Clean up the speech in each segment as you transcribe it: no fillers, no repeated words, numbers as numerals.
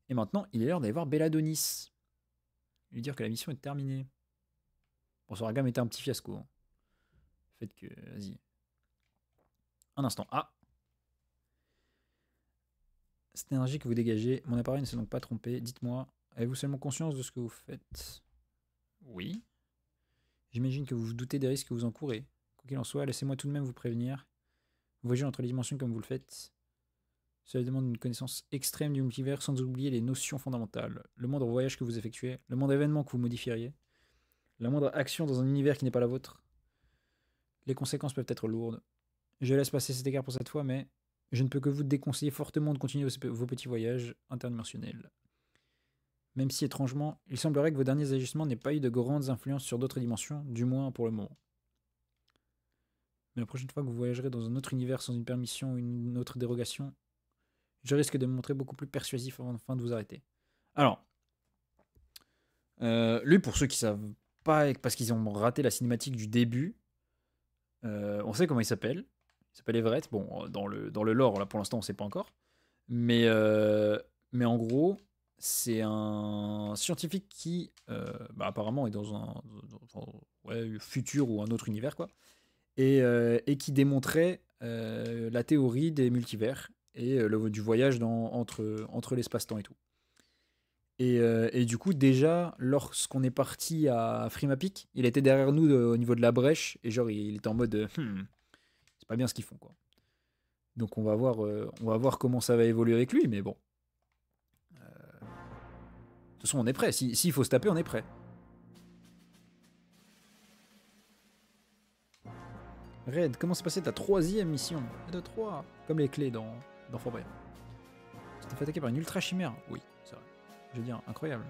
Et maintenant, il est l'heure d'aller voir Belladonis. Lui dire que la mission est terminée. Bon, ça aura quand même été un petit fiasco. Hein. Le fait que... Vas-y. Un instant. Ah, cette énergie que vous dégagez, mon appareil ne s'est donc pas trompé. Dites-moi, avez-vous seulement conscience de ce que vous faites? Oui. J'imagine que vous vous doutez des risques que vous encourez. Quoi qu'il en soit, laissez-moi tout de même vous prévenir. Voyager entre les dimensions comme vous le faites, cela demande une connaissance extrême du multivers sans oublier les notions fondamentales. Le moindre voyage que vous effectuez, le moindre événement que vous modifieriez, la moindre action dans un univers qui n'est pas la vôtre, les conséquences peuvent être lourdes. Je laisse passer cet écart pour cette fois, mais je ne peux que vous déconseiller fortement de continuer vos petits voyages interdimensionnels. Même si, étrangement, il semblerait que vos derniers ajustements n'aient pas eu de grandes influences sur d'autres dimensions, du moins pour le moment. Mais la prochaine fois que vous voyagerez dans un autre univers sans une permission ou une autre dérogation, je risque de me montrer beaucoup plus persuasif afin de vous arrêter. Alors, lui, pour ceux qui savent pas, parce qu'ils ont raté la cinématique du début, on sait comment il s'appelle. Il s'appelle Everett. Bon, dans le lore, là, pour l'instant, on sait pas encore. Mais en gros, c'est un scientifique qui, apparemment, est dans un futur ou un autre univers, quoi. Et qui démontrait la théorie des multivers et du voyage entre l'espace-temps et tout. Et du coup, déjà, lorsqu'on est parti à Frimapic, il était derrière nous au niveau de la brèche, et genre, il était en mode c'est pas bien ce qu'ils font, quoi. Donc on va voir comment ça va évoluer avec lui, mais bon. De toute façon, on est prêt. S'il faut se taper, on est prêt. Red, comment s'est passée ta 3e mission? De 3, comme les clés dans Fort Boyard. Tu t'es fait attaquer par une ultra chimère? Oui, c'est vrai. Je veux dire, incroyable.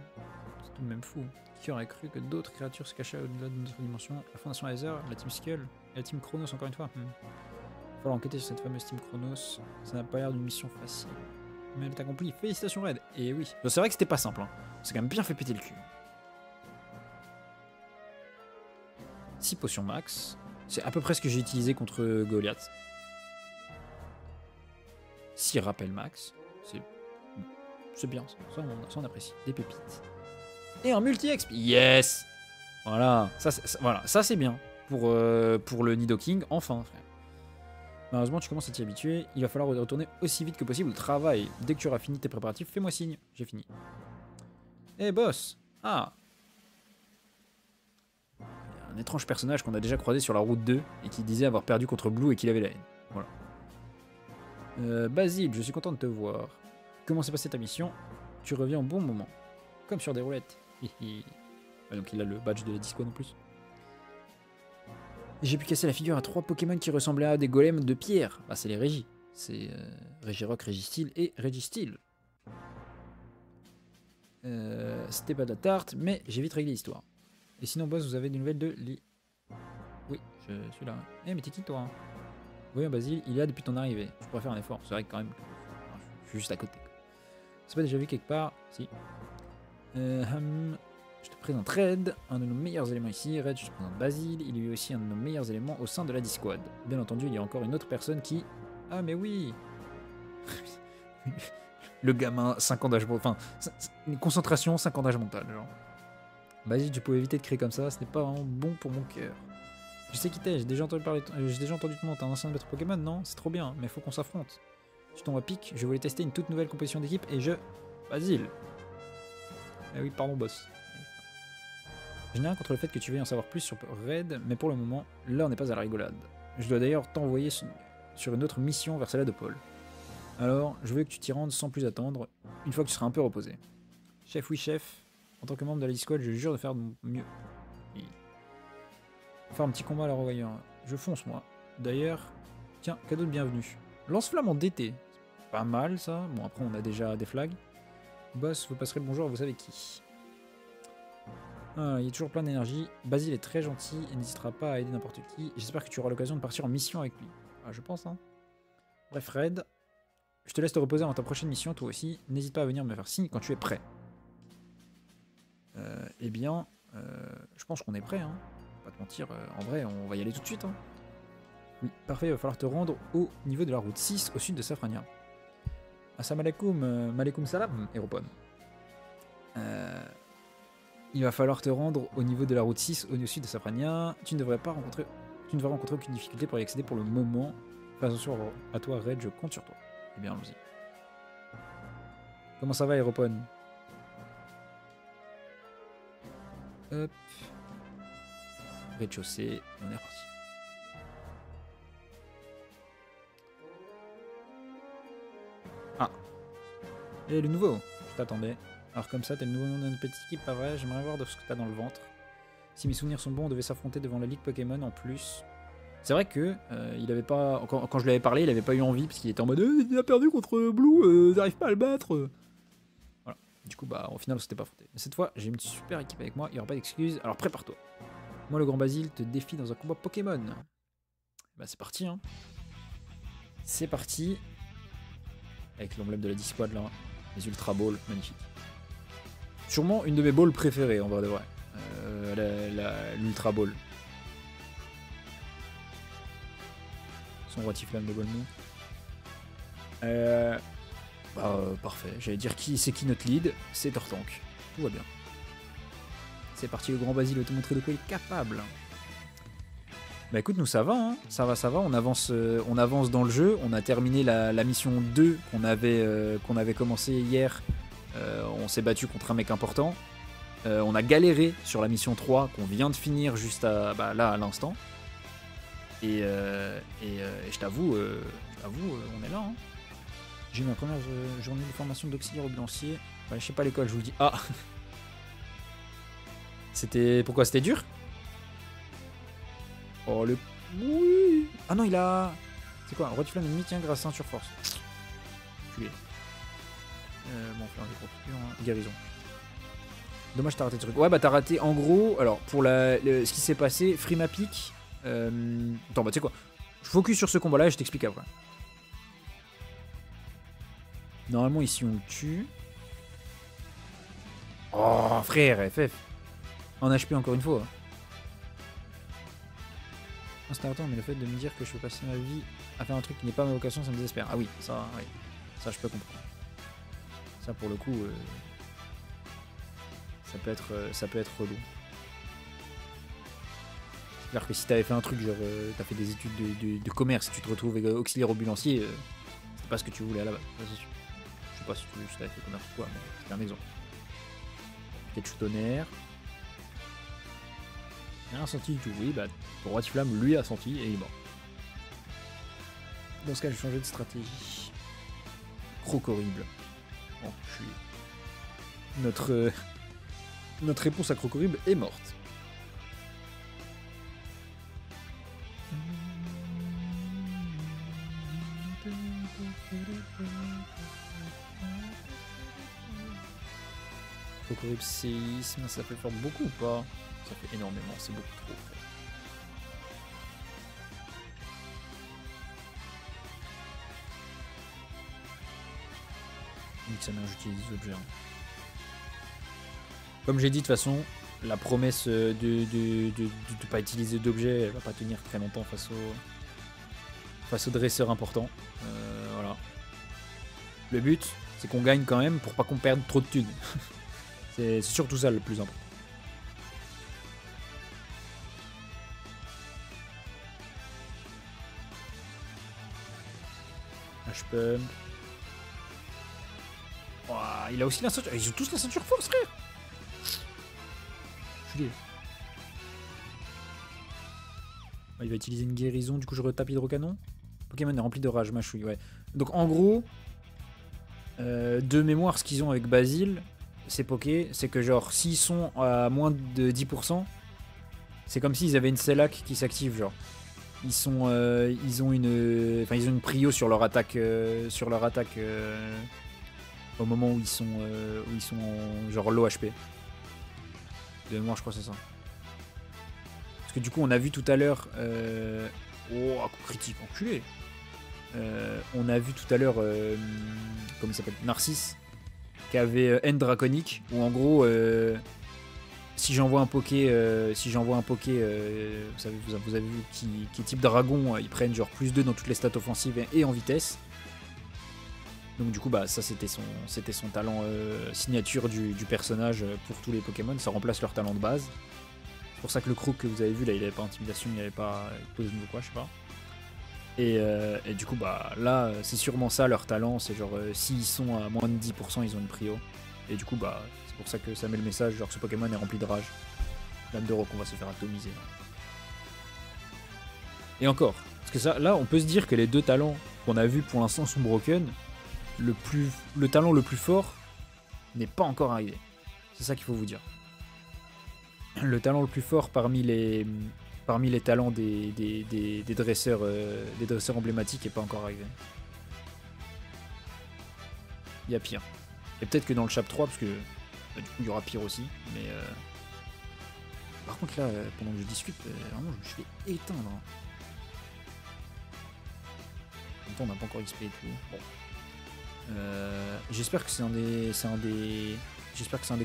C'est tout de même fou. Qui aurait cru que d'autres créatures se cachaient au-delà de notre dimension? La Fondation Aether, la Team Skull et la Team Chronos encore une fois. Il va falloir enquêter sur cette fameuse Team Chronos. Ça n'a pas l'air d'une mission facile. Mais elle est accomplie. Félicitations Red. Et oui, c'est vrai que c'était pas simple. Hein. C'est quand même bien fait péter le cul. 6 potions max. C'est à peu près ce que j'ai utilisé contre Goliath. 6 rappels max. C'est bien, ça on apprécie. Des pépites. Et un multi-exp. Yes. Voilà, ça c'est bien. Pour le Nidoking, enfin, frère. Malheureusement, tu commences à t'y habituer. Il va falloir retourner aussi vite que possible au travail. Dès que tu auras fini tes préparatifs, fais-moi signe. J'ai fini. Eh boss. Ah. Il y a un étrange personnage qu'on a déjà croisé sur la route 2 et qui disait avoir perdu contre Blue et qu'il avait la haine. Voilà. Basile, je suis content de te voir. Comment s'est passée ta mission? Tu reviens au bon moment. Comme sur des roulettes. Donc il a le badge de la disco en plus. J'ai pu casser la figure à 3 Pokémon qui ressemblaient à des golems de pierre. Bah c'est les Régis. C'est Regirock, Registeel et Registeel. C'était pas de la tarte, mais j'ai vite réglé l'histoire. Et sinon boss, vous avez des nouvelles de Lee? Oui, je suis là. Eh mais t'es qui toi? Oui Basile, il est là depuis ton arrivée. Je pourrais faire un effort. C'est vrai que quand même, je suis juste à côté. C'est pas déjà vu quelque part? Si. Je te présente Red, un de nos meilleurs éléments ici. Red, je te présente Basile, il est lui aussi un de nos meilleurs éléments au sein de la Disquad. Bien entendu, il y a encore une autre personne qui... Ah mais oui. Le gamin, 5 ans d'âge... Enfin, une concentration, 5 ans d'âge mental, genre. Basile, tu pouvais éviter de crier comme ça, ce n'est pas vraiment bon pour mon cœur. Je sais qui t'es, j'ai déjà entendu ton nom, t'es un ancien maître Pokémon, non? C'est trop bien, mais faut qu'on s'affronte. Je tombe à pic, je voulais tester une toute nouvelle composition d'équipe et je... Basile. Ah oui, pardon boss. Je n'ai rien contre le fait que tu veuilles en savoir plus sur Red, mais pour le moment, là on n'est pas à la rigolade. Je dois d'ailleurs t'envoyer sur une autre mission vers celle de Paul. Alors, je veux que tu t'y rendes sans plus attendre, une fois que tu seras un peu reposé. Chef, oui chef, en tant que membre de la Discord, je jure de faire de mon mieux. Et... faire un petit combat à la revoyant. Je fonce moi. D'ailleurs, tiens, cadeau de bienvenue. Lance-flamme en DT. C'est pas mal ça. Bon après on a déjà des flags. Boss, vous passerez le bonjour à vous savez qui. Ah, il est toujours plein d'énergie. Basile est très gentil et n'hésitera pas à aider n'importe qui. J'espère que tu auras l'occasion de partir en mission avec lui. Ah, je pense, hein. Bref, Red, je te laisse te reposer avant ta prochaine mission, toi aussi. N'hésite pas à venir me faire signe quand tu es prêt. Eh bien, je pense qu'on est prêt, hein. Pas te mentir, en vrai, on va y aller tout de suite, hein. Oui, parfait, il va falloir te rendre au niveau de la route 6 au sud de Safrania. Assalamu alaikum, malaikum salam, Héropon. Il va falloir te rendre au niveau de la route 6 au-dessus de Safrania. Tu ne devrais rencontrer aucune difficulté pour y accéder pour le moment. Fais attention à toi, Red, je compte sur toi. Eh bien, allons-y. Comment ça va, Héropon? Hop. Rez-de-chaussée, on est parti. Ah. Et le nouveau, je t'attendais. Alors comme ça, t'es le nouveau nom de notre petite équipe, pas vrai? J'aimerais voir de ce que t'as dans le ventre. Si mes souvenirs sont bons, on devait s'affronter devant la Ligue Pokémon en plus. C'est vrai que il avait pas. Quand je lui avais parlé, il avait pas eu envie parce qu'il était en mode il a perdu contre Blue, j'arrive pas à le battre. Voilà. Du coup, bah au final, on s'était pas affronté. Mais cette fois, j'ai une super équipe avec moi, il y aura pas d'excuses. Alors prépare-toi. Moi, le grand Basile te défie dans un combat Pokémon. Bah c'est parti, hein. C'est parti. Avec l'emblème de la Discord là. Les Ultra Balls, magnifique. Sûrement une de mes balls préférées en vrai de vrai. L'Ultra Ball. Son roi Tiflam de Golemon. Parfait. J'allais dire c'est qui notre lead. C'est Tortank. Tout va bien. C'est parti, le grand Basile va te montrer de quoi il est capable. Bah écoute, nous ça va, hein. Ça va. On avance dans le jeu. On a terminé la mission 2 qu'on avait commencé hier. On s'est battu contre un mec important. On a galéré sur la mission 3 qu'on vient de finir juste là à l'instant. Et je t'avoue, on est là. Hein. J'ai eu ma première journée de formation d'auxiliaire ambulancier. Ouais, je sais pas l'école, je vous le dis. Ah. Pourquoi c'était dur? Oh le... Oui. Ah non, il a... C'est quoi? Roi du flamme ennemi, tiens, grâce à ceinture force. Culé. Bon, on fait un découpure, hein. Guérison. Dommage, t'as raté le truc. Ouais, bah t'as raté, en gros... Alors, pour ce qui s'est passé, Frimapic... Attends, bah tu sais quoi? Je focus sur ce combat-là et je t'explique après. Normalement, ici, on le tue. Oh, frère, FF. En HP, encore une fois. C'est important, mais le fait de me dire que je peux passer ma vie à faire un truc qui n'est pas ma vocation, ça me désespère. Ah oui, ça je peux comprendre. Ça, pour le coup, ça peut être relou. C'est clair que si t'avais fait un truc, genre, t'as fait des études de commerce, et tu te retrouves auxiliaire ambulancier, c'est pas ce que tu voulais à la base. Je sais pas si t'avais fait commerce ou quoi, mais c'est un exemple. Ketchup tonnerre. Il a senti du tout, oui, bah, le roi Tiflam lui a senti et il est mort. Dans ce cas, j'ai changé de stratégie. Croc horrible. Oh, notre réponse à Croc horrible est morte. Croc horrible séisme, ça fait faire beaucoup ou pas? Ça fait énormément, c'est beaucoup trop. Ça mère, j'utilise des objets. Hein. Comme j'ai dit, de toute façon, la promesse de ne pas utiliser d'objets, elle va pas tenir très longtemps face au dresseur important. Voilà. Le but, c'est qu'on gagne quand même pour pas qu'on perde trop de thunes. C'est surtout ça le plus important. H-Pump. Oh, il a aussi la ceinture. Ils ont tous la ceinture force, frère. Il va utiliser une guérison, du coup je retape hydrocanon. Pokémon est rempli de rage, machouille, ouais. Donc en gros, de mémoire, ce qu'ils ont avec Basile, ces Poké, c'est que genre s'ils sont à moins de 10%, c'est comme s'ils avaient une Sellac qui s'active, genre. Ils ont une prio sur leur attaque, au moment où ils sont en genre low HP. De mémoire, je crois que c'est ça. Parce que du coup, on a vu tout à l'heure... Oh, un coup critique, enculé. On a vu tout à l'heure... comment il s'appelle, Narcisse, qui avait Haine Draconique, où en gros, si j'envoie un Poké... vous avez vu, qui est type dragon, ils prennent genre +2 dans toutes les stats offensives et en vitesse. Donc du coup, bah ça c'était son talent signature du personnage pour tous les Pokémon. Ça remplace leur talent de base. C'est pour ça que le Croc que vous avez vu là, il avait pas intimidation, il avait pas pose ou quoi, je sais pas. Et du coup, bah là, c'est sûrement ça leur talent. C'est genre s'ils sont à moins de 10%, ils ont une prio. Et du coup, bah c'est pour ça que ça met le message genre ce Pokémon est rempli de rage. Lame de roc, on va se faire atomiser. Et encore, parce que ça, là, on peut se dire que les deux talents qu'on a vus pour l'instant sont broken. Le talent le plus fort n'est pas encore arrivé. C'est ça qu'il faut vous dire. Le talent le plus fort parmi les talents des dresseurs emblématiques n'est pas encore arrivé. Il y a pire. Et peut-être que dans le chapitre 3, parce que bah, du coup il y aura pire aussi. Mais par contre là, pendant que je discute, vraiment je me suis fait éteindre. En même temps on n'a pas encore XP et tout. Bon. J'espère que c'est un des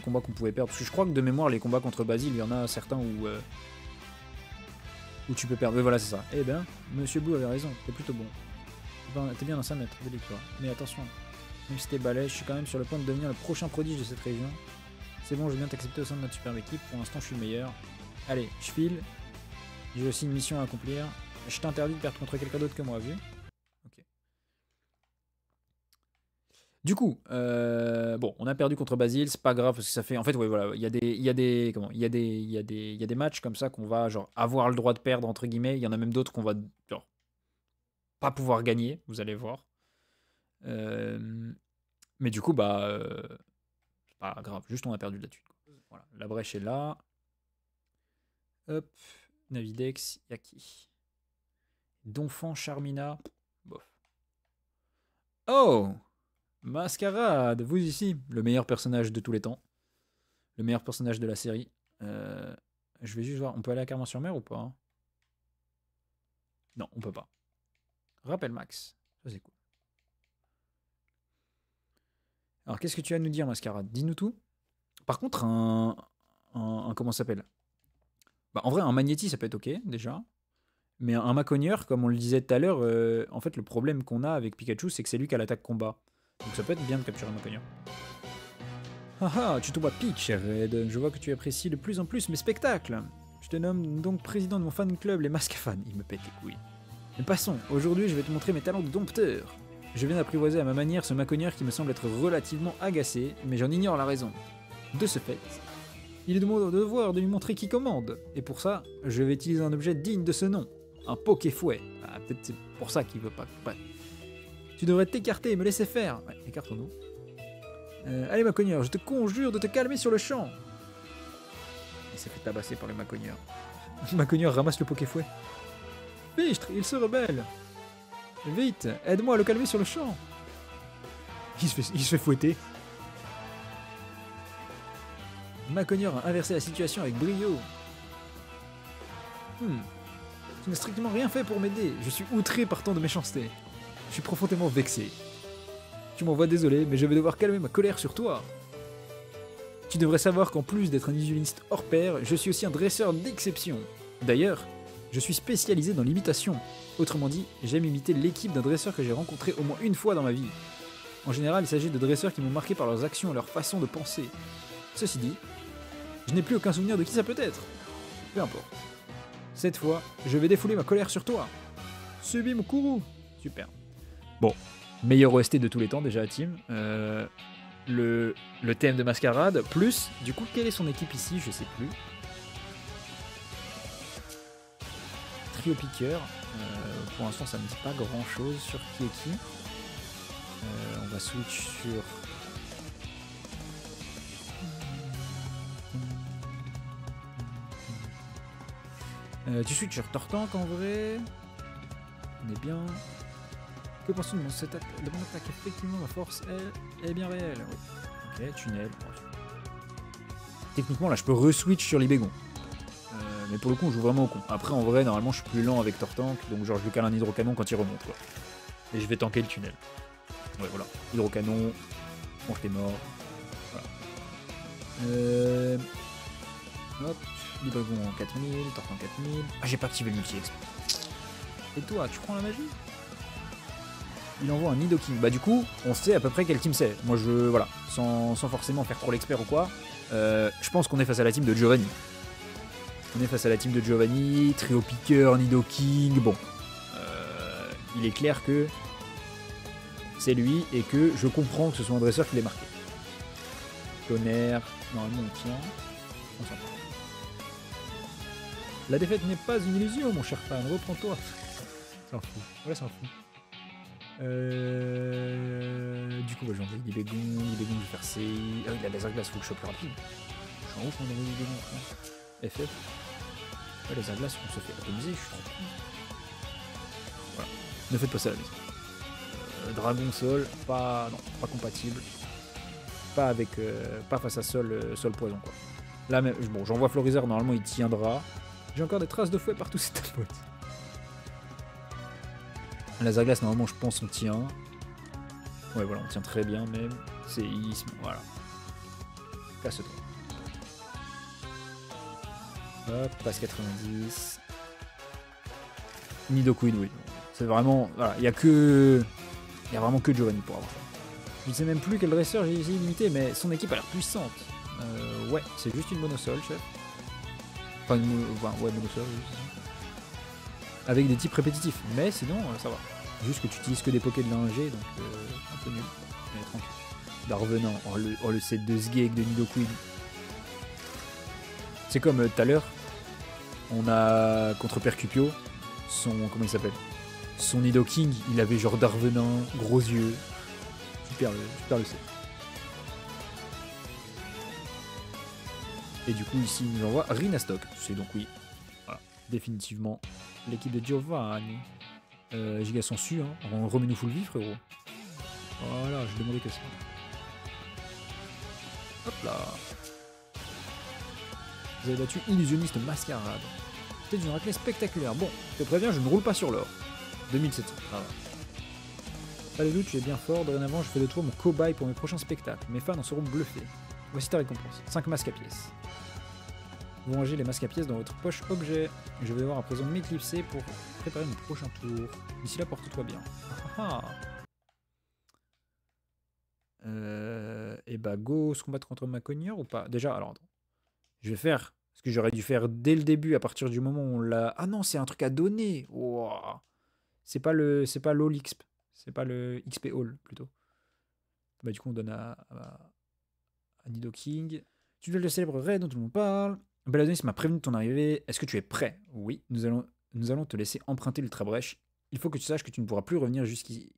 combats qu'on pouvait perdre, parce que je crois que de mémoire les combats contre Basile, il y en a certains où tu peux perdre. Mais voilà, c'est ça. Eh ben, Monsieur Blue avait raison, t'es plutôt bon. T'es bien dans 5 mètres, délicat. Mais attention, même si t'es balèze, je suis quand même sur le point de devenir le prochain prodige de cette région. C'est bon, je viens t'accepter au sein de notre superbe équipe. Pour l'instant, je suis le meilleur. Allez, je file. J'ai aussi une mission à accomplir. Je t'interdis de perdre contre quelqu'un d'autre que moi, vu. Ok. Du coup, bon, on a perdu contre Basile, c'est pas grave parce que ça fait, en fait, ouais, voilà, il y a des matchs comme ça qu'on va genre avoir le droit de perdre entre guillemets. Il y en a même d'autres qu'on va genre pas pouvoir gagner, vous allez voir. Mais du coup, bah, c'est pas grave, juste on a perdu là-dessus. Voilà, la brèche est là. Hop, Navidex, Yaki, Donphan, Charmina, bof. Oh! Mascarade, vous ici, le meilleur personnage de tous les temps. Le meilleur personnage de la série. Je vais juste voir, on peut aller à Carmin-sur-Mer ou pas hein? Non, on peut pas. Rappel Max, ça c'est cool. Alors qu'est-ce que tu as à nous dire Mascarade? Dis-nous tout. Par contre, un comment ça s'appelle? Bah, en vrai, un Magnéti ça peut être ok déjà. Mais un Macogneur, comme on le disait tout à l'heure, en fait le problème qu'on a avec Pikachu, c'est que c'est lui qui a l'attaque combat. Donc ça peut être bien de capturer un Macogneur. Ah ah, tu tombes à pic, cher Red. Je vois que tu apprécies de plus en plus mes spectacles. Je te nomme donc président de mon fan club, les Mascafans. Il me pète les couilles. Mais passons, aujourd'hui je vais te montrer mes talents de dompteur. Je viens d'apprivoiser à ma manière ce Macogneur qui me semble être relativement agacé, mais j'en ignore la raison. De ce fait, il est de mon devoir de lui montrer qui commande. Et pour ça, je vais utiliser un objet digne de ce nom. Un Pokéfouet. Ah, peut-être c'est pour ça qu'il veut pas. Ouais. Tu devrais t'écarter et me laisser faire. Ouais, écarte-nous. Allez Macogneur, je te conjure de te calmer sur le champ. Il s'est fait tabasser par le Macogneur. Macogneur ramasse le Pokéfouet. Fichtre, il se rebelle. Vite, aide-moi à le calmer sur le champ. Il se fait fouetter. Macogneur a inversé la situation avec brio. Tu n'as strictement rien fait pour m'aider. Je suis outré par tant de méchanceté. Je suis profondément vexé. Tu m'envoies désolé, mais je vais devoir calmer ma colère sur toi. Tu devrais savoir qu'en plus d'être un isuliste hors pair, je suis aussi un dresseur d'exception. D'ailleurs, je suis spécialisé dans l'imitation. Autrement dit, j'aime imiter l'équipe d'un dresseur que j'ai rencontré au moins une fois dans ma vie. En général, il s'agit de dresseurs qui m'ont marqué par leurs actions et leur façon de penser. Ceci dit, je n'ai plus aucun souvenir de qui ça peut être. Peu importe. Cette fois, je vais défouler ma colère sur toi. Subis mon courroux. Super. Bon, meilleur OST de tous les temps déjà à Team. Le thème de Mascarade, plus, du coup, quelle est son équipe ici? Je sais plus. Trio Piqueur. Pour l'instant, ça ne me dit pas grand chose sur qui est qui. On va switch sur... tu switches sur Tortank en vrai. On est bien. Que penses-tu de mon setup? De mon attaque? Effectivement, ma force est bien réelle. Oui. Ok, tunnel. Techniquement, là, je peux re-switch sur l'Ibégon. Mais pour le coup, on joue vraiment au con. Après, en vrai, normalement, je suis plus lent avec Tortank. Donc, genre, je lui cale un hydrocanon quand il remonte, quoi. Et je vais tanker le tunnel. Ouais, voilà. Hydrocanon. Bon, t'es mort. Voilà. Hop. L'Ibégon en 4000. Tortank 4000. Ah, j'ai pas activé le multi-exp. Et toi, tu prends la magie? Il envoie un Nidoking. Bah du coup, on sait à peu près quelle team c'est. Moi je... Voilà, sans forcément faire trop l'expert ou quoi. Je pense qu'on est face à la team de Giovanni. On est face à la team de Giovanni, trio piqueur, Nidoking. Bon, il est clair que c'est lui et que je comprends que ce soit un dresseur qui l'ait marqué. Tonnerre, normalement on tient. On s'en fout. La défaite n'est pas une illusion, mon cher fan, reprends-toi. S'en fout, ouais, s'en fout. Du coup, bah, j'ai envoyé des bégons, je vais faire C. Ah oui, la laser glace, faut que je sois plus rapide. Je suis en ouf, on a envoyé des bégons. FF. Ouais, laser glace, on se fait atomiser, je suis trop con. Voilà, ne faites pas ça à la maison. Dragon sol, pas, non, pas compatible. Pas avec, pas face à sol poison quoi. Là, même, bon, j'envoie Florizard, normalement il tiendra. J'ai encore des traces de fouet partout, c'est ta pote. Laser glace, normalement je pense on tient. Ouais, voilà, on tient très bien même. C'est isme, voilà. Casse-toi. Hop, passe 90. Nidoqueen, oui. C'est vraiment, voilà, il y a vraiment que Giovanni pour avoir ça. Je ne sais même plus quel dresseur j'ai essayé d'imiter, mais son équipe a l'air puissante. Ouais, c'est juste une monosol, chef. Enfin, ouais, monosol, oui. Avec des types répétitifs, mais sinon, ça va. Juste que tu utilises que des pokés de l'ingé, donc un peu nul. Mais tranquille. Darvenant, le set de Sgeg de Nidoqueen. C'est comme tout à l'heure, on a contre Percupio, comment il s'appelle? Son Nidoking, il avait genre Darvenant, gros yeux. Super le set. Et du coup ici il nous envoie Rinastock. C'est donc oui. Voilà. Définitivement l'équipe de Giovanni. Giga sont su, hein. Remets-nous full vie frérot. Voilà, je demandais que ça. Hop là. Vous avez battu Illusionniste Mascarade. C'était une raclée spectaculaire. Bon, je te préviens, je ne roule pas sur l'or. 2700. Ah ouais. Pas de doute, tu es bien fort. Dorénavant, je fais de toi mon cobaye pour mes prochains spectacles. Mes fans en seront bluffés. Voici ta récompense. 5 masques à pièces. Vous rangez les masques à pièces dans votre poche objet. Je vais devoir à présent m'éclipser pour préparer mon prochain tour. D'ici là, porte-toi bien. Et bah, go se combattre contre ma cogneur ou pas? Déjà, alors attends. Je vais faire ce que j'aurais dû faire dès le début à partir du moment où on l'a. Ah non, c'est un truc à donner. Wow. C'est pas l'All XP. C'est pas le XP All plutôt. Bah, du coup, on donne à Nidoking. Tu dois le célèbre raid dont tout le monde parle. Baladonis m'a prévenu de ton arrivée. Est-ce que tu es prêt? Oui, nous allons te laisser emprunter l'ultra brèche. Il faut que tu saches que tu ne pourras plus revenir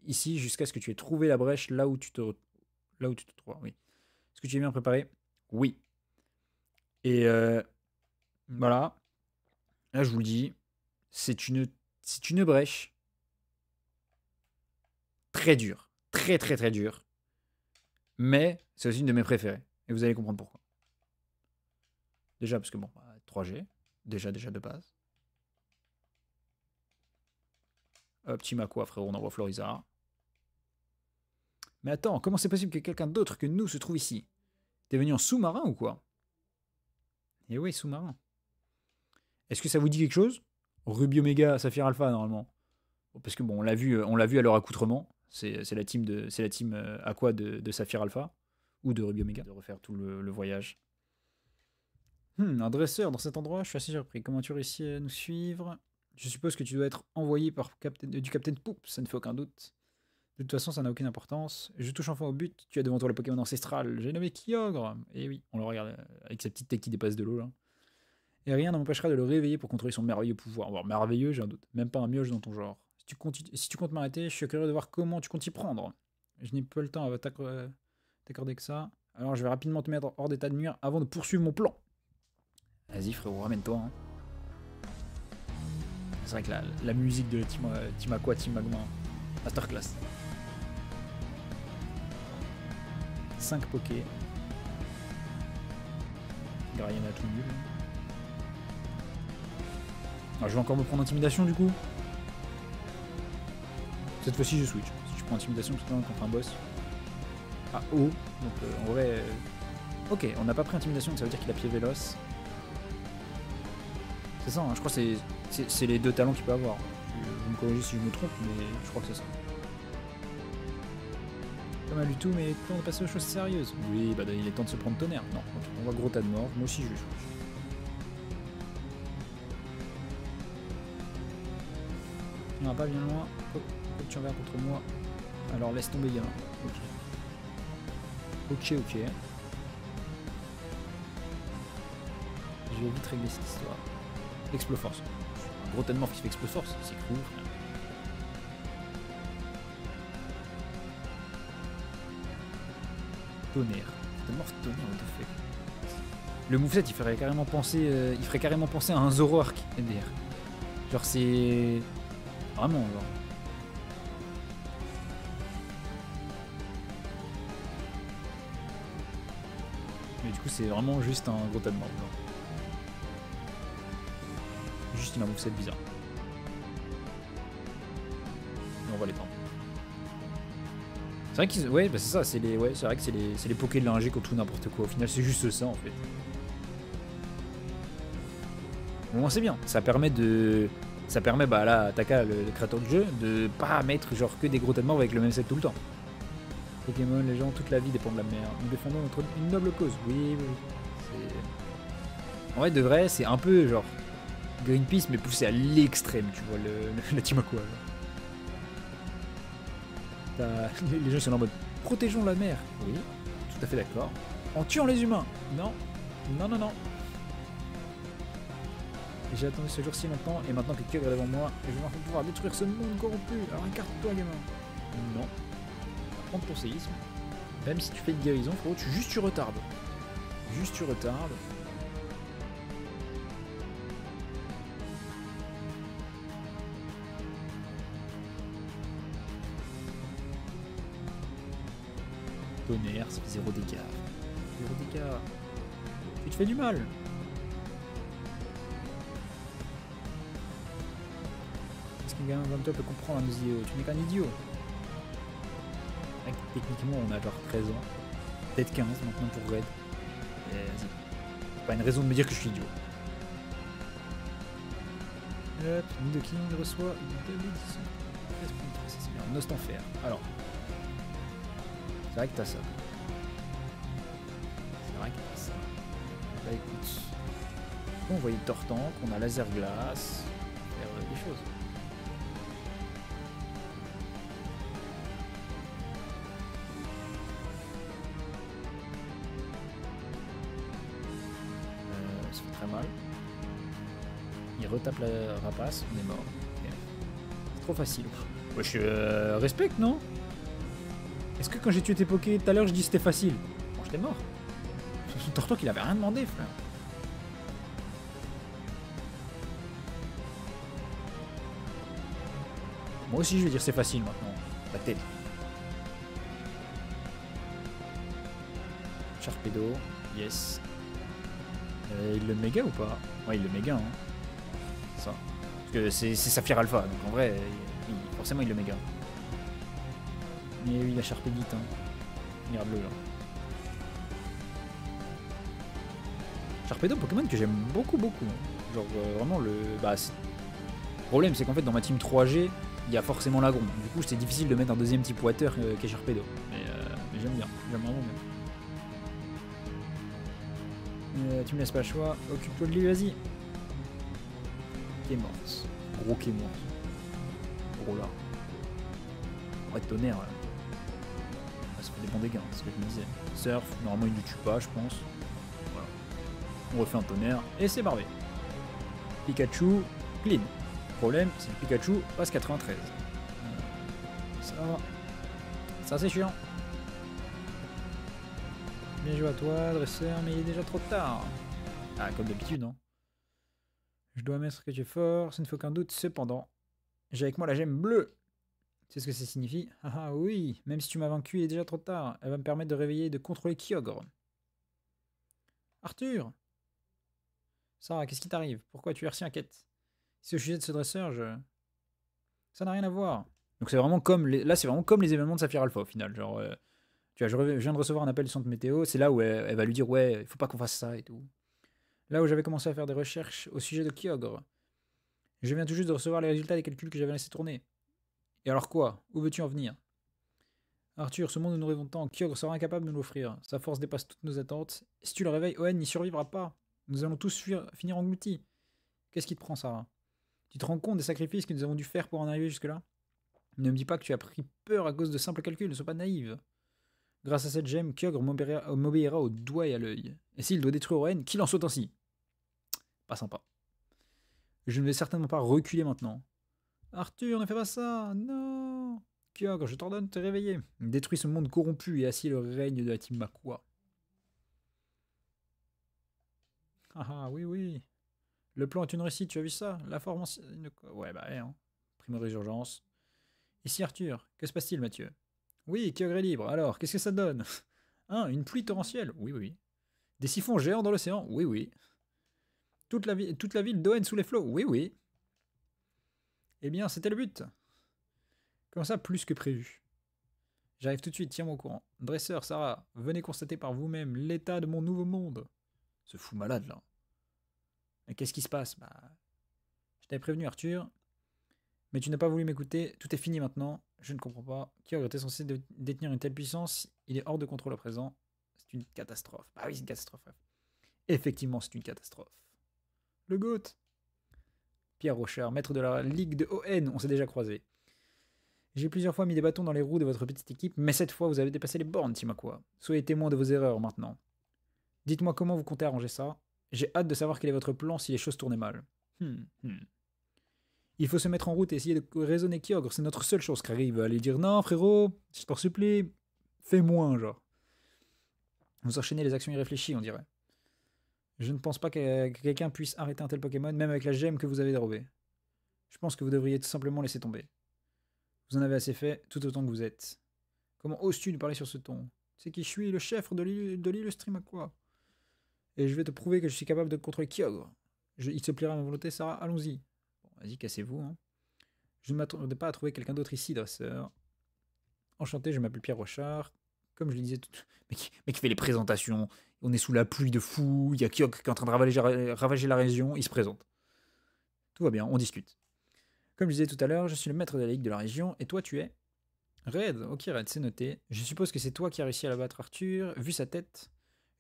ici jusqu'à ce que tu aies trouvé la brèche là où tu te trouves. Oui. Est-ce que tu es bien préparé? Oui. Et voilà. Là, je vous le dis, c'est une brèche très dure. Très, très, très dure. Mais c'est aussi une de mes préférées. Et vous allez comprendre pourquoi. Déjà, parce que bon, 3G. Déjà de base. Petit Makua, frérot, on envoie Florizard. Mais attends, comment c'est possible que quelqu'un d'autre que nous se trouve ici? T'es venu en sous-marin ou quoi? Eh oui, sous-marin. Est-ce que ça vous dit quelque chose? Ruby Omega, Saphir Alpha, normalement. Parce que bon, on l'a vu à leur accoutrement. C'est la team Aqua de Saphir Alpha. Ou de Ruby Omega. De refaire tout le voyage. Un dresseur dans cet endroit, je suis assez surpris. Comment tu réussis à nous suivre? Je suppose que tu dois être envoyé par du Captain Poop, ça ne fait aucun doute. De toute façon, ça n'a aucune importance. Je touche enfin au but, tu as devant toi le Pokémon ancestral. J'ai nommé Kyogre. Et oui, on le regarde avec sa petite tête qui dépasse de l'eau là. Et rien ne m'empêchera de le réveiller pour contrôler son merveilleux pouvoir. Alors, merveilleux, j'ai un doute. Même pas un mioche dans ton genre. Si tu comptes m'arrêter, je suis curieux de voir comment tu comptes y prendre. Je n'ai pas le temps à t'accorder que ça. Alors je vais rapidement te mettre hors d'état de nuire avant de poursuivre mon plan. Vas-y frérot, ramène-toi. Hein. C'est vrai que la musique de Team Aqua, Team Magma, masterclass. 5 pokés. Gariana tout nul. Alors, je vais encore me prendre intimidation du coup. Cette fois-ci je switch. Si je prends intimidation tout le temps contre un boss. Ah haut. Donc en vrai. Ok, on n'a pas pris intimidation, ça veut dire qu'il a pied véloce. C'est ça, hein, je crois que c'est les deux talents qu'il peut avoir. Vous me corrigez si je me trompe, mais je crois que c'est ça. Pas mal du tout, mais il est temps de passer aux choses sérieuses. Oui, bah il est temps de se prendre tonnerre. Non, ok, on va gros tas de morts. Moi aussi je vais changer. Il va pas bien loin. Pourquoi tu envers contre moi? Alors laisse tomber gamin. Ok. Ok. Je vais vite régler cette histoire. Exploforce. Un gros tas de morts qui fait Exploforce, c'est cool. Tonnerre. De mort tonnerre, what the fuck. Le moveset il ferait carrément penser à un Zoroark MDR. Genre c'est. Vraiment genre. Mais du coup c'est vraiment juste un gros tas de morts. Juste il a un moveset bizarre. Et on va les prendre. C'est vrai qu'ils. Ouais bah c'est ça, c'est les. Ouais c'est vrai que c'est les pokés de l'ingé contre tout n'importe quoi. Au final c'est juste ça en fait. Au moins c'est bien. Ça permet bah là à Taka, le créateur du jeu, de pas mettre genre que des gros tas de morts avec le même set tout le temps. Pokémon, les gens, toute la vie dépendent de la mer. Nous défendons une noble cause. Oui. En vrai de vrai c'est un peu genre Greenpeace mais poussé à l'extrême, tu vois, la team Aqua. Les gens sont en mode protégeons la mer. Oui, tout à fait d'accord. En tuant les humains. Non. J'ai attendu ce jour si longtemps et maintenant que Kyogre est devant moi, je vais enfin pouvoir détruire ce monde corrompu. Alors écarte-toi gamin. Non. Prends ton séisme. Même si tu fais de guérison, frérot, tu retardes. Juste tu retardes. Tonnerre, ça fait 0 dégâts. 0 dégâts. Tu te fais du mal. Est-ce qu'un gamin comme toi peut comprendre un idiot? Tu n'es qu'un idiot. Techniquement, on a genre 13 ans. Peut-être 15 maintenant pour Red. Et vas-y. C'est pas une raison de me dire que je suis idiot. Hop, Nidoking reçoit 2010. C'est bien. Nostanfer. Alors. C'est vrai que t'as ça. Bah écoute. On voyait Tortank, on a Laser Glace. Faire des choses. Ça fait très mal. Il retape la rapace, on est mort. Okay. C'est trop facile. Ouais, je respecte, non? Est-ce que quand j'ai tué tes pokés tout à l'heure, je dis c'était facile? Bon, j'étais mort. Tortank, il avait rien demandé, frère. Moi aussi, je vais dire c'est facile maintenant. La tête. Sharpedo, yes. Il le méga ou pas? Ouais, il le méga, hein. Ça. Parce que c'est Saphir Alpha, donc en vrai, forcément il le méga. Mais oui, il a Sharpedit, hein. Regarde-le là. Sharpedo, Pokémon que j'aime beaucoup. Genre vraiment le. Bah, le problème, c'est qu'en fait, dans ma team 3G, il y a forcément l'agron. Du coup, c'est difficile de mettre un deuxième type water qu'est Sharpedo. Mais j'aime bien, j'aime vraiment bien. Tu me laisses pas le choix, occupe-toi de lui, vas-y. Kémorse. Gros Kémorse. Gros là. Ouais, tonnerre. Ça fait des bons dégâts, c'est ce que je me disais. Surf, normalement il ne tue pas, je pense. Voilà. On refait un tonnerre et c'est barré. Pikachu, clean. Le problème, c'est que Pikachu passe 93. Ça c'est chiant. Bien joué à toi, dresseur, mais il est déjà trop tard. Ah, comme d'habitude, hein. Je dois mettre que tu es fort, ça ne faut qu'un doute, cependant. J'ai avec moi la gemme bleue. Tu sais ce que ça signifie? Ah oui, même si tu m'as vaincu, il est déjà trop tard. Elle va me permettre de réveiller et de contrôler Kyogre. Arthur! Sarah, qu'est-ce qui t'arrive? Pourquoi tu es si inquiète? Si au sujet de ce dresseur, ça n'a rien à voir. Donc c'est vraiment comme là, c'est vraiment comme les événements de Saphir Alpha au final. Genre, tu vois, je viens de recevoir un appel du centre météo. C'est là où elle va lui dire ouais, il faut pas qu'on fasse ça et tout. Là où j'avais commencé à faire des recherches au sujet de Kyogre. Je viens tout juste de recevoir les résultats des calculs que j'avais laissé tourner. Et alors quoi? Où veux-tu en venir? Arthur, ce monde nous nous rêvons tant. Kyogre sera incapable de nous l'offrir. Sa force dépasse toutes nos attentes. Si tu le réveilles, Owen n'y survivra pas. Nous allons tous finir engloutis. Qu'est-ce qui te prend, Sarah? Tu te rends compte des sacrifices que nous avons dû faire pour en arriver jusque-là? Ne me dis pas que tu as pris peur à cause de simples calculs, ne sois pas naïve. Grâce à cette gemme, Kyogre m'obéira au doigt et à l'œil. Et s'il doit détruire Owen, qu'il en soit ainsi. Pas sympa. Je ne vais certainement pas reculer maintenant. Arthur, ne fais pas ça, non. Kyogre, je t'ordonne de te réveiller. Détruis ce monde corrompu et assis le règne de la team Makua. Ah oui, oui. Le plan est une réussite, tu as vu ça? La forme ouais, bah, hein. Prime résurgence. Ici Arthur, que se passe-t-il, Mathieu? Oui, Kyogre est libre. Alors, qu'est-ce que ça donne? Hein, une pluie torrentielle? Oui, oui. Des siphons géants dans l'océan? Oui, oui. Toute la ville d'Owen sous les flots? Oui, oui. Eh bien, c'était le but. Comment ça, plus que prévu? J'arrive tout de suite, tiens-moi au courant. Dresseur, Sarah, venez constater par vous-même l'état de mon nouveau monde. Ce fou malade, là. Mais qu'est-ce qui se passe? Bah, je t'avais prévenu, Arthur. Mais tu n'as pas voulu m'écouter. Tout est fini maintenant. Je ne comprends pas. Kyogre était censé détenir une telle puissance. Il est hors de contrôle à présent. C'est une catastrophe. Bah oui, c'est une catastrophe. Bref. Effectivement, c'est une catastrophe. Le GOAT. Pierre Rochard, maître de la Ligue de ON. On s'est déjà croisés. J'ai plusieurs fois mis des bâtons dans les roues de votre petite équipe, mais cette fois, vous avez dépassé les bornes, Timakua. Soyez témoin de vos erreurs maintenant. Dites-moi comment vous comptez arranger ça. J'ai hâte de savoir quel est votre plan si les choses tournaient mal. Il faut se mettre en route et essayer de raisonner Kyogre, c'est notre seule chose. Kraggy va aller dire non, frérot, je t'en supplie, fais moins, genre. Vous enchaînez les actions irréfléchies, on dirait. Je ne pense pas que quelqu'un puisse arrêter un tel Pokémon, même avec la gemme que vous avez dérobée. Je pense que vous devriez tout simplement laisser tomber. Vous en avez assez fait, tout autant que vous êtes. Comment oses-tu de parler sur ce ton? C'est qui je suis, le chef de l'illustre Makua. Et je vais te prouver que je suis capable de contrôler Kyogre. Il se pliera à ma volonté, Sarah, allons-y. Bon, vas-y, cassez-vous. Hein. Je ne m'attendais pas à trouver quelqu'un d'autre ici, dresseur. Enchanté, je m'appelle Pierre Rochard. Comme je le disais, mais qui fait les présentations. On est sous la pluie de fou. Il y a Kyogre qui est en train de ravager la région. Il se présente. Tout va bien, on discute. Comme je disais tout à l'heure, je suis le maître de la ligue de la région. Et toi, tu es Red. Ok, Red, c'est noté. Je suppose que c'est toi qui as réussi à l'abattre Arthur. Vu sa tête,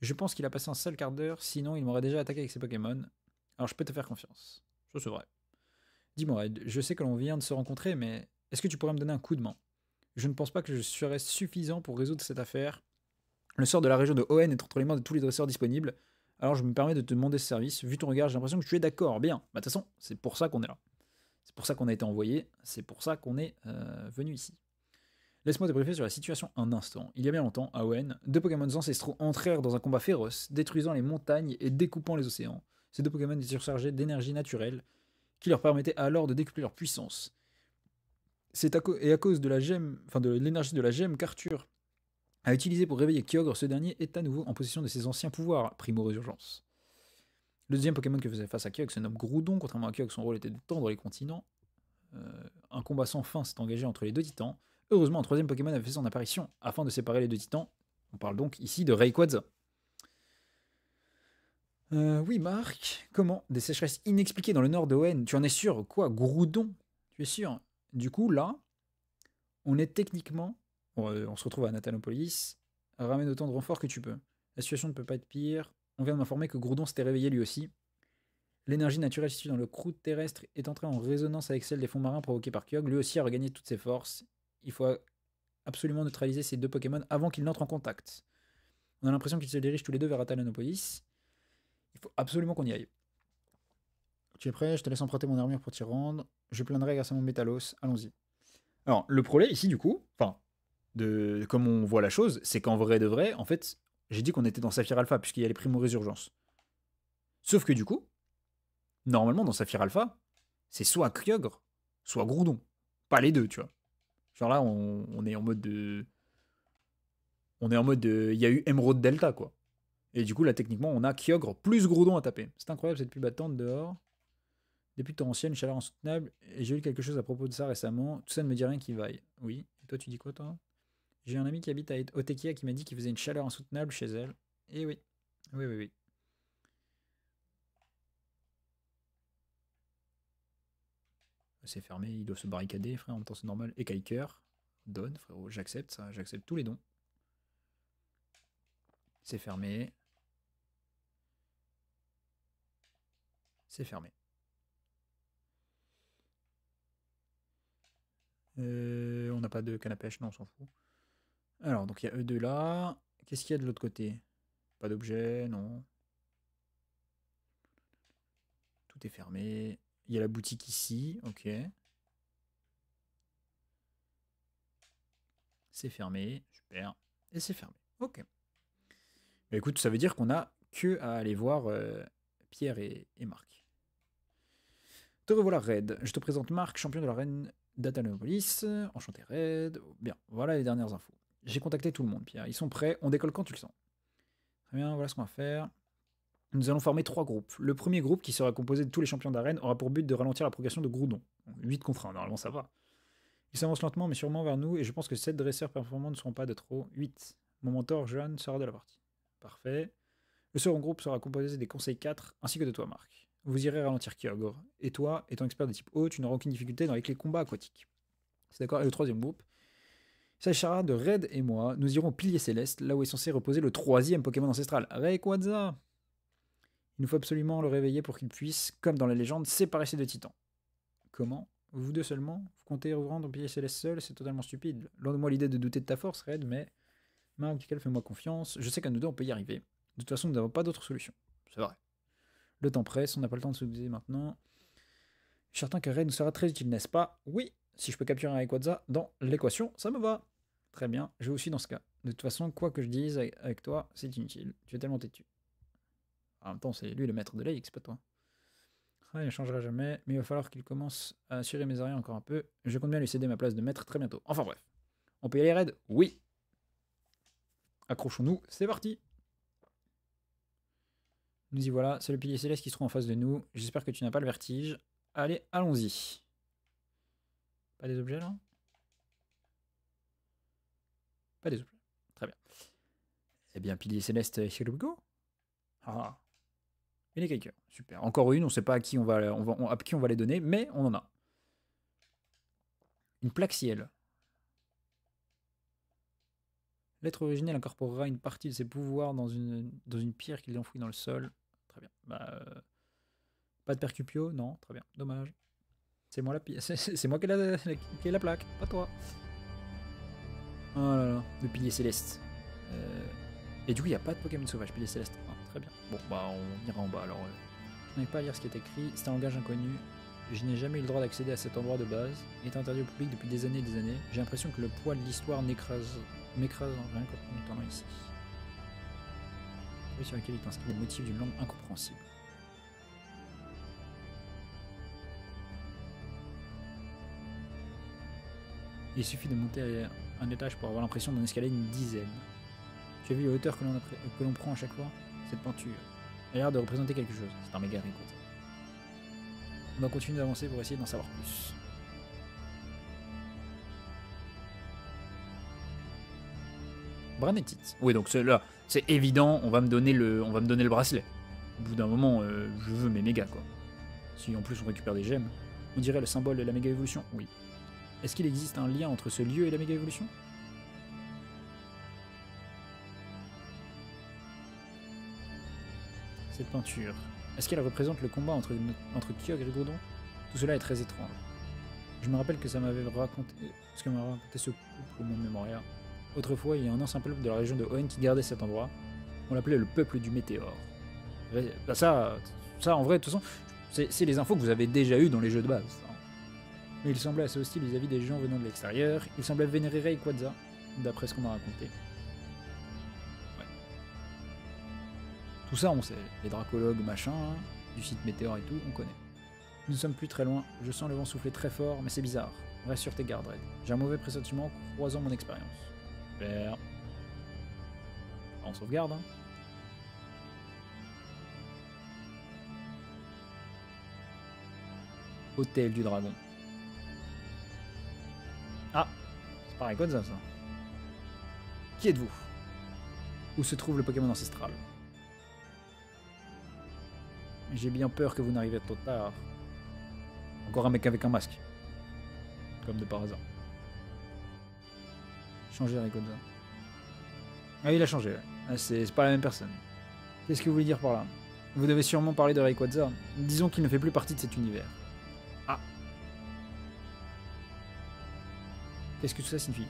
je pense qu'il a passé un sale quart d'heure. Sinon, il m'aurait déjà attaqué avec ses Pokémon. Alors, je peux te faire confiance. Ça, c'est vrai. Dis-moi, Red, je sais que l'on vient de se rencontrer, mais est-ce que tu pourrais me donner un coup de main? Je ne pense pas que je serais suffisant pour résoudre cette affaire. Le sort de la région de ON est entre les mains de tous les dresseurs disponibles. Alors je me permets de te demander ce service. Vu ton regard, j'ai l'impression que tu es d'accord. Bien. Bah, de toute façon, c'est pour ça qu'on est là. C'est pour ça qu'on a été envoyé. C'est pour ça qu'on est venu ici. Laisse-moi te briefer sur la situation un instant. Il y a bien longtemps, à ON, deux Pokémon ancestraux entrèrent dans un combat féroce, détruisant les montagnes et découpant les océans. Ces deux Pokémon étaient surchargés d'énergie naturelle, qui leur permettait alors de décupler leur puissance. C'est à cause de la gemme, enfin de l'énergie de la gemme qu'Arthur a utilisé pour réveiller Kyogre, ce dernier est à nouveau en possession de ses anciens pouvoirs, Primo Résurgence. Le deuxième Pokémon que faisait face à Kyogre se nomme Groudon. Contrairement à Kyogre, son rôle était de tendre les continents. Un combat sans fin s'est engagé entre les deux titans. Heureusement, un troisième Pokémon avait fait son apparition afin de séparer les deux titans. On parle donc ici de Rayquaza. Oui, Marc. Comment? Des sécheresses inexpliquées dans le nord de ON. Tu en es sûr? Quoi? Groudon? Tu es sûr? Du coup, là, on est techniquement. On se retrouve à Natanopolis. Ramène autant de renforts que tu peux. La situation ne peut pas être pire. On vient de m'informer que Groudon s'était réveillé lui aussi. L'énergie naturelle située dans le croûte terrestre est entrée en résonance avec celle des fonds marins provoqués par Kyogre. Lui aussi a regagné toutes ses forces. Il faut absolument neutraliser ces deux Pokémon avant qu'ils n'entrent en contact. On a l'impression qu'ils se dirigent tous les deux vers Atalanopolis. Il faut absolument qu'on y aille. Tu es prêt? Je te laisse emprunter mon armure pour t'y rendre. Je plaindrai grâce à mon Métalos. Allons-y. Alors, le problème ici, du coup, comme on voit la chose, c'est qu'en vrai de vrai, en fait, j'ai dit qu'on était dans Saphir Alpha, puisqu'il y a les Primo Résurgence. Sauf que du coup, normalement, dans Saphir Alpha, c'est soit Kyogre, soit Groudon. Pas les deux, tu vois. Genre là, on est en mode de. On est en mode de. Il y a eu Emerald Delta, quoi. Et du coup, là, techniquement, on a Kyogre plus Groudon à taper. C'est incroyable cette pub battante dehors. Depuis torrentielle, une chaleur insoutenable. Et j'ai lu quelque chose à propos de ça récemment. Tout ça ne me dit rien qui vaille. Oui. Et toi, tu dis quoi, toi? J'ai un ami qui habite à Otekia qui m'a dit qu'il faisait une chaleur insoutenable chez elle. Et oui. Oui, oui, oui. C'est fermé, ils doivent se barricader, frère, en même temps c'est normal. Et Kaiker. Donne, frérot, j'accepte ça, j'accepte tous les dons. C'est fermé. C'est fermé. On n'a pas de canne à pêche, non, on s'en fout. Alors, donc il y a eux deux là. Qu'est-ce qu'il y a de l'autre côté? Pas d'objet, non. Tout est fermé. Il y a la boutique ici, ok. C'est fermé, super. Et c'est fermé, ok. Bah, écoute, ça veut dire qu'on a que à aller voir Pierre et Marc. Te revoilà Red. Je te présente Marc, champion de l'arène d'Atanopolis. Enchanté Red. Bien, voilà les dernières infos. J'ai contacté tout le monde, Pierre. Ils sont prêts, on décolle quand tu le sens. Très bien, voilà ce qu'on va faire. Nous allons former 3 groupes. Le premier groupe, qui sera composé de tous les champions d'arène, aura pour but de ralentir la progression de Groudon. 8 contre 1, normalement ça va. Il s'avance lentement mais sûrement vers nous, et je pense que 7 dresseurs performants ne seront pas de trop. 8. Mon mentor, Johan, sera de la partie. Parfait. Le second groupe sera composé des conseils 4, ainsi que de toi, Marc. Vous irez ralentir Kyogre. Et toi, étant expert de type eau, tu n'auras aucune difficulté dans les combats aquatiques. C'est d'accord. Et le troisième groupe s'agissera de Red et moi. Nous irons au Pilier Céleste, là où est censé reposer le 3e Pokémon ancestral, Rayquaza. Il nous faut absolument le réveiller pour qu'il puisse, comme dans la légende, séparer ces 2 titans. Comment? Vous 2 seulement? Vous comptez vous rendre au Pilier Céleste seul? C'est totalement stupide. Loin de moi l'idée de douter de ta force, Red, mais... Marc, fais-moi confiance. Je sais qu'à nous deux, on peut y arriver. De toute façon, nous n'avons pas d'autre solution. C'est vrai. Le temps presse, on n'a pas le temps de se dire maintenant. Je suis certain que Red nous sera très utile, n'est-ce pas? Oui, si je peux capturer un Rayquaza dans l'équation, ça me va. Très bien, je vous suis dans ce cas. De toute façon, quoi que je dise avec toi, c'est inutile. Tu es tellement têtu. En même temps, c'est lui le maître de l'AX, c'est pas toi. Ah, il ne changera jamais, mais il va falloir qu'il commence à assurer mes arrières encore un peu. Je compte bien lui céder ma place de maître très bientôt. Enfin bref. On peut y aller, Red? Oui. Accrochons-nous, c'est parti. Nous y voilà, c'est le pilier céleste qui se trouve en face de nous. J'espère que tu n'as pas le vertige. Allez, allons-y. Pas des objets là? Pas des objets. Très bien. Eh bien, pilier céleste, here we go. Ah. Et les quelqu'un. Super. Encore une, on ne sait pas à qui on va les donner, mais on en a. Une plaque ciel. L'être originel incorporera une partie de ses pouvoirs dans une pierre qu'il enfouit dans le sol. Très bien. Pas de percupio? Non, très bien. Dommage. C'est moi c'est moi qui ai la plaque, pas toi. Oh là là, le pilier céleste. Et du coup, il n'y a pas de Pokémon sauvage, pilier céleste. Ah, très bien. Bon, bah, on ira en bas alors. Je n'arrive pas à lire ce qui est écrit. C'est un langage inconnu. Je n'ai jamais eu le droit d'accéder à cet endroit de base. Il est interdit au public depuis des années et des années. J'ai l'impression que le poids de l'histoire m'écrase en rien qu'en me tournant ici. Sur lequel il inscrit les motifs d'une langue incompréhensible. Il suffit de monter un étage pour avoir l'impression d'en escalader une dizaine. Tu as vu la hauteur que l'on prend à chaque fois? Cette peinture a l'air de représenter quelque chose. C'est un méga Rayquaza. On va continuer d'avancer pour essayer d'en savoir plus. Branetite. Oui, donc là, c'est évident, on va me donner le bracelet. Au bout d'un moment, je veux mes mégas, quoi. Si en plus on récupère des gemmes, on dirait le symbole de la méga évolution. Oui. Est-ce qu'il existe un lien entre ce lieu et la méga évolution? Cette peinture, est-ce qu'elle représente le combat entre Kyogre et Groudon? Tout cela est très étrange. Je me rappelle que ça m'avait raconté ce couple au Monde Mémoria. Autrefois, il y a un ancien peuple de la région de Hoenn qui gardait cet endroit. On l'appelait le peuple du météore. Bah ça en vrai, de toute façon, c'est les infos que vous avez déjà eues dans les jeux de base. Mais il semblait assez hostile vis-à-vis des gens venant de l'extérieur. Il semblait vénérer Rayquaza, d'après ce qu'on m'a raconté. Ouais. Tout ça, on sait. Les dracologues, machin, hein, du site météore et tout, on connaît. Nous ne sommes plus très loin. Je sens le vent souffler très fort, mais c'est bizarre. Reste sur tes gardes, Red. J'ai un mauvais pressentiment croisant mon expérience. Super. On sauvegarde, hein. Hôtel du dragon. Ah, c'est pareil, quoi de ça? Qui êtes-vous? Où se trouve le Pokémon ancestral? J'ai bien peur que vous n'arrivez trop tard. Encore un mec avec un masque. Comme de par hasard. Changer Rayquaza. Ah, il a changé, ouais. Ah, c'est pas la même personne. Qu'est-ce que vous voulez dire par là? Vous devez sûrement parler de Rayquaza. Disons qu'il ne fait plus partie de cet univers. Ah. Qu'est-ce que tout ça signifie?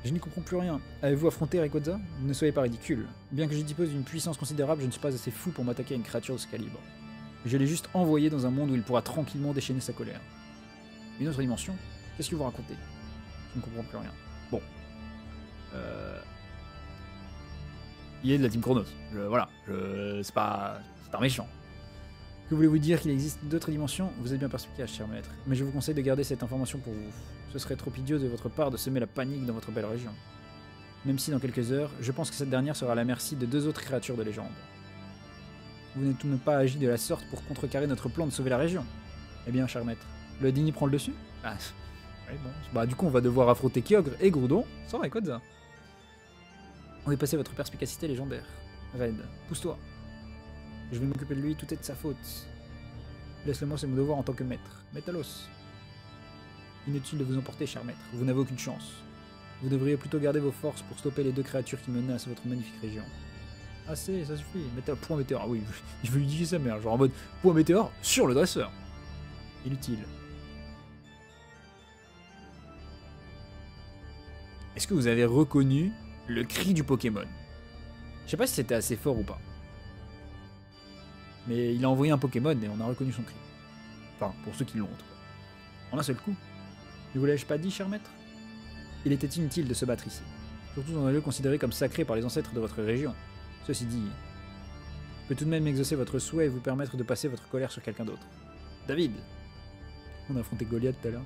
Je n'y comprends plus rien. Avez-vous affronté Rayquaza? Ne soyez pas ridicule. Bien que je dispose d'une puissance considérable, je ne suis pas assez fou pour m'attaquer à une créature de ce calibre. Je l'ai juste envoyé dans un monde où il pourra tranquillement déchaîner sa colère. Une autre dimension? Qu'est-ce que vous racontez? Je ne comprends plus rien. Bon. Il est de la Team Chronos. Voilà. C'est pas... C'est un méchant. Que voulez-vous dire qu'il existe d'autres dimensions? Vous êtes bien perspicace, cher maître. Mais je vous conseille de garder cette information pour vous. Ce serait trop idiot de votre part de semer la panique dans votre belle région. Même si dans quelques heures, je pense que cette dernière sera à la merci de 2 autres créatures de légende. Vous n'êtes tout ne pas agi de la sorte pour contrecarrer notre plan de sauver la région. Eh bien, cher maître, le Dini prend le dessus? Ah, oui, bon. Bah, du coup, on va devoir affronter Kyogre et Groudon sans Rayquaza. On est passé votre perspicacité légendaire. Red, pousse-toi. Je vais m'occuper de lui, tout est de sa faute. Laisse-le-moi, c'est mon devoir en tant que maître. Métalos. Inutile de vous emporter, cher maître. Vous n'avez aucune chance. Vous devriez plutôt garder vos forces pour stopper les 2 créatures qui menacent votre magnifique région. Assez, ça suffit. Point météore. Ah oui, je veux lui dire sa mère. Genre en mode point météore sur le dresseur. Inutile. Est-ce que vous avez reconnu le cri du Pokémon? Je sais pas si c'était assez fort ou pas. Mais il a envoyé un Pokémon et on a reconnu son cri. Enfin, pour ceux qui l'ont, en tout cas. En un seul coup. Ne vous l'ai-je pas dit, cher maître? Il était inutile de se battre ici. Surtout dans un lieu considéré comme sacré par les ancêtres de votre région. Ceci dit, je peux tout de même exaucer votre souhait et vous permettre de passer votre colère sur quelqu'un d'autre. David! On a affronté Goliath tout à l'heure.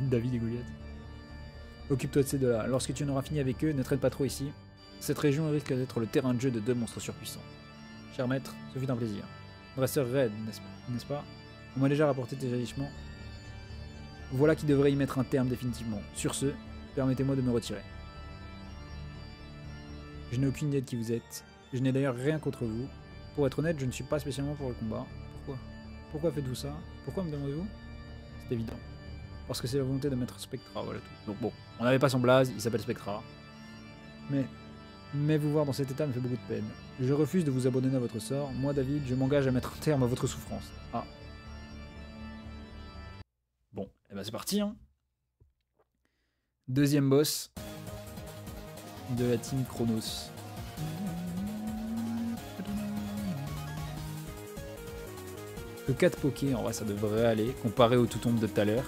David et Goliath. Occupe-toi de ces deux-là. Lorsque tu en auras fini avec eux, ne traîne pas trop ici. Cette région risque d'être le terrain de jeu de 2 monstres surpuissants. Cher maître, ce fut un plaisir. Dresseur Red, n'est-ce pas? On m'a déjà rapporté tes agissements. Voilà qui devrait y mettre un terme définitivement. Sur ce, permettez-moi de me retirer. Je n'ai aucune idée de qui vous êtes. Je n'ai d'ailleurs rien contre vous. Pour être honnête, je ne suis pas spécialement pour le combat. Pourquoi? Pourquoi faites-vous ça? Pourquoi me demandez-vous? C'est évident. Parce que c'est la volonté de mettre Spectra, voilà tout. Donc bon, on n'avait pas son blaze, il s'appelle Spectra. Mais vous voir dans cet état me fait beaucoup de peine. Je refuse de vous abandonner à votre sort. Moi, David, je m'engage à mettre un terme à votre souffrance. Ah. Bon, et ben c'est parti, hein. Deuxième boss de la team Chronos. Que 4 Poké, en vrai ça devrait aller, comparé au Toutombe de tout à l'heure.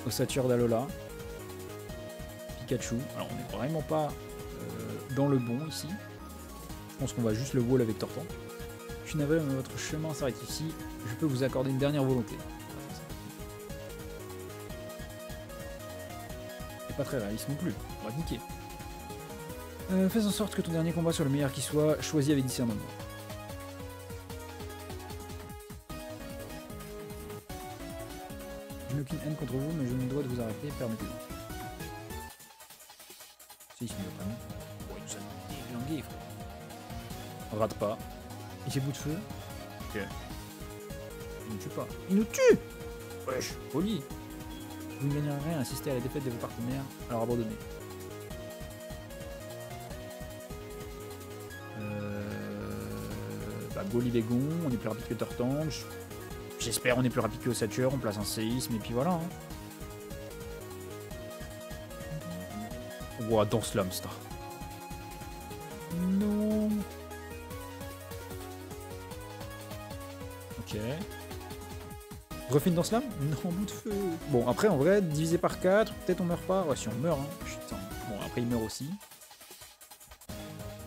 Au Sature d'Alola. Pikachu. Alors on n'est vraiment pas dans le bon ici. Je pense qu'on va juste le wall avec Tortan. Je suis navré, mais votre chemin s'arrête ici. Je peux vous accorder une dernière volonté. C'est pas très réaliste non plus. On va te niquer. Fais en sorte que ton dernier combat soit le meilleur qui soit, choisi avec discernement. Je n'ai aucune haine contre vous, mais je me dois de vous arrêter, permettez-le. C'est ici, il va pas non. Ouais, ça me déglinguer, frère. Rate pas. Il fait bout de feu. Ok. Il ne tue pas. Il nous tue! Wesh, poli. Vous ne gagnerez rien à assister à la défaite de vos partenaires, alors abandonnez. Bah, Golivégon, on est plus rapide que Tortange. J'espère on est plus rapide que Ossature, on place un séisme et puis voilà. Hein. Ouah, dans Slam Star. Non. Ok. Refine dans Slam? Non, bout de feu. Bon, après, en vrai, divisé par 4, peut-être on meurt pas. Ouais, si on meurt, hein. Putain. Bon, après, il meurt aussi.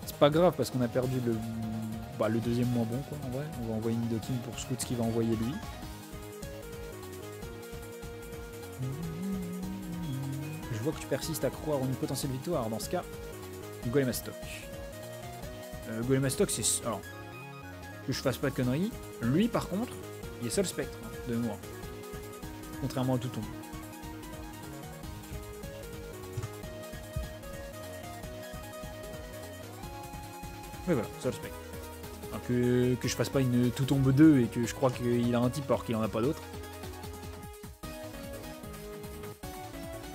C'est pas grave parce qu'on a perdu le deuxième moins bon, quoi, en vrai. On va envoyer Nidoking pour Scout, ce qu'il va envoyer lui. Je vois que tu persistes à croire en une potentielle victoire. Dans ce cas, Golemastok. Golemastok, c'est... Alors, que je fasse pas de conneries. Lui, par contre, il est seul spectre, hein, de mémoire. Contrairement à Toutombe. Mais voilà, seul spectre. Enfin, que je fasse pas une tout tombe 2 et que je crois qu'il a un type alors qu'il en a pas d'autre.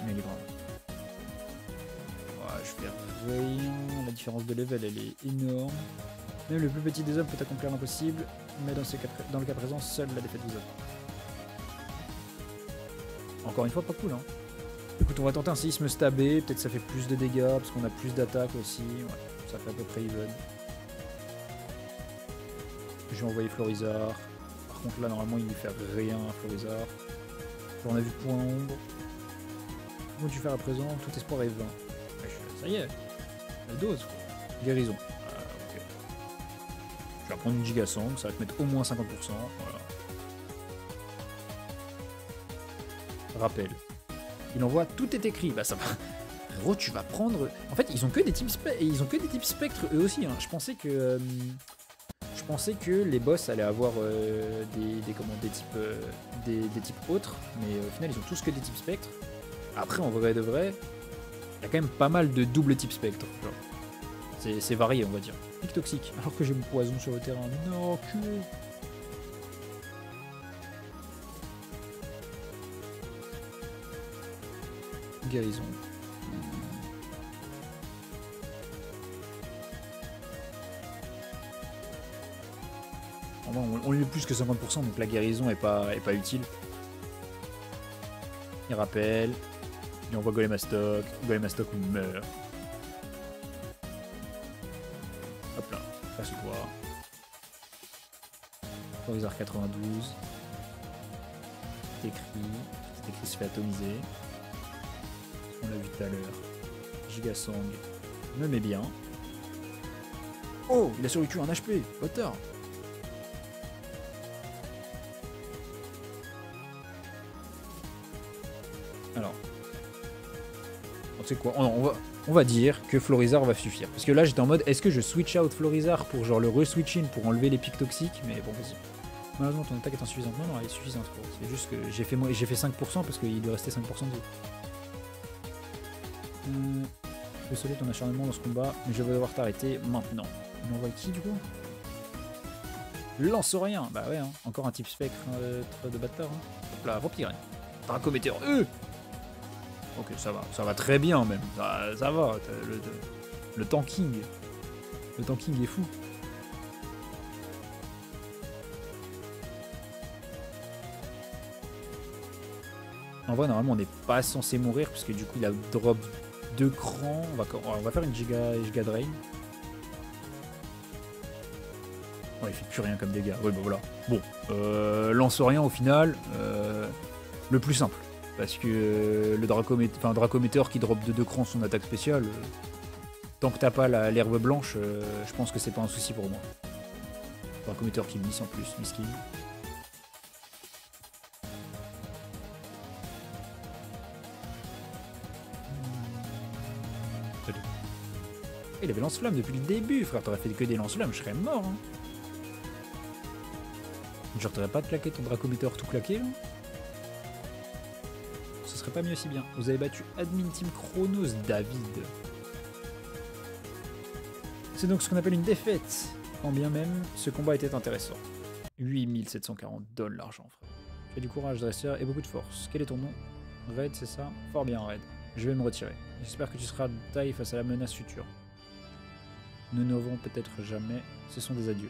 Mais il est grand. Ouais, je perds rien. La différence de level, elle est énorme. Même le plus petit des hommes peut accomplir l'impossible, mais dans le cas présent, seule la défaite vous attend. Encore une fois, pas cool, hein. Écoute, on va tenter un séisme stabé, peut-être ça fait plus de dégâts, parce qu'on a plus d'attaques aussi. Ouais, ça fait à peu près even. Je vais envoyer Florizard. Par contre, là, normalement, il lui fait rien à Florizard. On a vu point ombre. Comment tu fais à présent? Tout espoir est 20. Ça y est, la dose, quoi. Guérison. Ok. Je vais reprendre une Gigasong, ça va te mettre au moins 50%. Voilà. Rappel. Il envoie tout est écrit. Bah ça va. Frérot, tu vas prendre. En fait, ils ont que des types spectres eux aussi. Hein. Je pensais que les boss allaient avoir des types autres, mais au final ils ont tous que des types spectres. Après, en vrai de vrai, il y a quand même pas mal de double type spectre. C'est varié, on va dire. Pic toxique, alors que j'ai mon poison sur le terrain. Non, culé. Guérison. On lui met plus que 50%, donc la guérison est pas utile. Il rappelle. Il envoie Golemastoc. Golemastoc meurt. Hop là, face au toit. Florizard 92. C'est écrit. C'est écrit se fait atomiser. On l'a vu tout à l'heure. Gigasong me met bien. Oh, il a survécu un HP. Bâtard. Alors. Tu sais quoi, on va dire que Florizard va suffire. Parce que là, j'étais en mode, est-ce que je switch out Florizard pour genre le re-switch in pour enlever les pics toxiques? Mais bon, vas-y. Malheureusement, ton attaque est insuffisante. Non, elle est suffisante. C'est juste que j'ai fait 5% parce qu'il doit rester 5% de vie. Je peux sauver ton acharnement dans ce combat, mais je vais devoir t'arrêter maintenant. On envoie qui du coup? Lance rien. Bah ouais, hein. Encore un type spectre de bâtard. Hein. Hop là, vampire. Dracométéor. Ok, ça va très bien même. Ça va. Le tanking. Le tanking est fou. En vrai, normalement, on n'est pas censé mourir parce que du coup, il a drop 2 crans. On va faire une giga drain. Ouais, il fait plus rien comme dégâts. Ouais, bah voilà. Bon, lance rien au final. Le plus simple. Parce que le Dracométéor qui drop de 2 crans son attaque spéciale, tant que t'as pas l'herbe blanche, je pense que c'est pas un souci pour moi. Dracométéor qui miss en plus, miskin. Il avait lance-flamme depuis le début, frère. T'aurais fait que des lance-flammes, je serais mort. Hein. Genre, t'aurais pas claqué ton Dracométéor tout claqué là? Ce serait pas mieux si bien. Vous avez battu Admin Team Chronos David. C'est donc ce qu'on appelle une défaite. Quand bien même, ce combat était intéressant. 8740 $ l'argent, frère. Tu as du courage, dresseur, et beaucoup de force. Quel est ton nom? Red, c'est ça? Fort bien, Red. Je vais me retirer. J'espère que tu seras de taille face à la menace future. Nous ne reverrons peut-être jamais. Ce sont des adieux.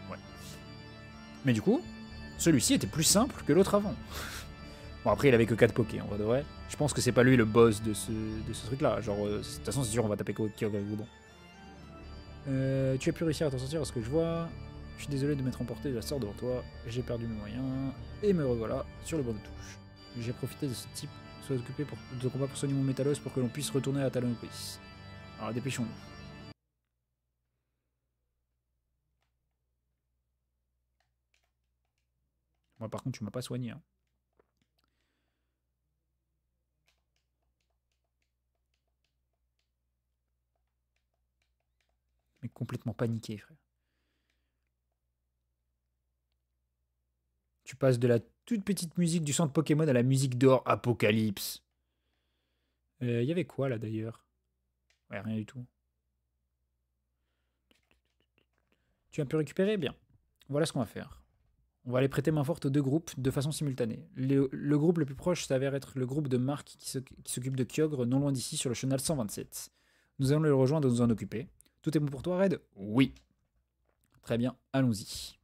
Ouais. Mais du coup, celui-ci était plus simple que l'autre avant. Bon, après, il avait que 4 pokés, en vrai de vrai. Je pense que c'est pas lui le boss de ce truc-là. Genre, de toute façon, c'est sûr, on va taper Kyogagodon. Tu as pu réussir à t'en sortir à ce que je vois. Je suis désolé de m'être emporté de la sorte devant toi. J'ai perdu mes moyens. Et me revoilà sur le banc de touche. J'ai profité de ce type soit occupé de combat pour soigner mon Métalos pour que l'on puisse retourner à Talonopris. Alors, dépêchons-nous. Moi, par contre, tu m'as pas soigné. Hein. Mais complètement paniqué, frère. Tu passes de la toute petite musique du centre Pokémon à la musique d'or Apocalypse. Y avait quoi là d'ailleurs? Ouais, rien du tout. Tu as pu récupérer? Bien. Voilà ce qu'on va faire. On va aller prêter main forte aux deux groupes de façon simultanée. Le groupe le plus proche s'avère être le groupe de Marc qui s'occupe de Kyogre, non loin d'ici, sur le chenal 127. Nous allons le rejoindre et nous en occuper. Tout est bon pour toi, Red? Oui. Très bien, allons-y.